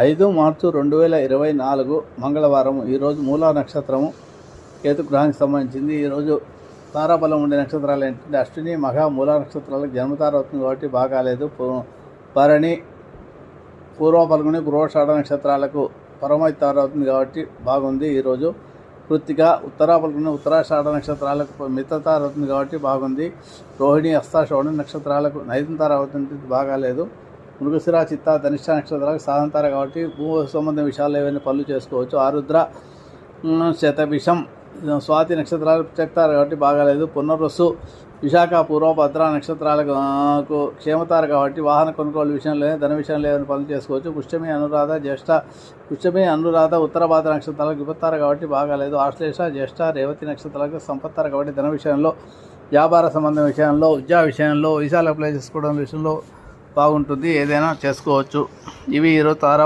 5 మార్చి 2024 మంగళవారం. ఈరోజు మూలా నక్షత్రము కేతుగ్రహానికి సంబంధించింది. ఈరోజు తారాబలం ఉండే నక్షత్రాలు ఏంటంటే అశ్విని, మఘ, మూలా నక్షత్రాలకు జన్మతార అవుతుంది కాబట్టి బాగాలేదు. భరణి, పూర్వ పల్గుని, పూర్వాషాఢ నక్షత్రాలకు పరమైతార అవుతుంది కాబట్టి బాగుంది. ఈరోజు కృత్తిక, ఉత్తరా పల్గుని, ఉత్తరాషాఢ నక్షత్రాలకు మిత్రతార అవుతుంది కాబట్టి బాగుంది. రోహిణి, హస్త, శ్రవణ నక్షత్రాలకు నైతంతార అవుతుంది, బాగాలేదు. మృగశిర, చిత్త, ధనిష్ట నక్షత్రాలకు సాధంతార కాబట్టి భూ సంబంధ విషయాలు ఏవైనా పనులు చేసుకోవచ్చు. ఆరుద్ర, శతభిషం, స్వాతి నక్షత్రాలకు ప్రత్యక్తార కాబట్టి బాగాలేదు. పునర్వసు, విశాఖ, పూర్వభద్ర నక్షత్రాలకు క్షేమతార కాబట్టి వాహన కొనుగోలు విషయంలో, ధన విషయంలో ఏమైనా పనులు చేసుకోవచ్చు. పుష్యమి, అనురాధ, జ్యేష్ఠ, పుష్యమి, అనురాధ, ఉత్తరభాద్ర నక్షత్రాలకు విపత్తార కాబట్టి బాగాలేదు. ఆశ్లేష, జ్యేష్ఠ, రేవతి నక్షత్రాలకు సంపత్తార కాబట్టి ధన విషయంలో, వ్యాపార సంబంధం విషయంలో, ఉద్యోగ విషయంలో, వీసాలు అప్లై చేసుకోవడం విషయంలో బాగుంటుంది. ఏదైనా చేసుకోవచ్చు. ఇవి ఈరోజు తారా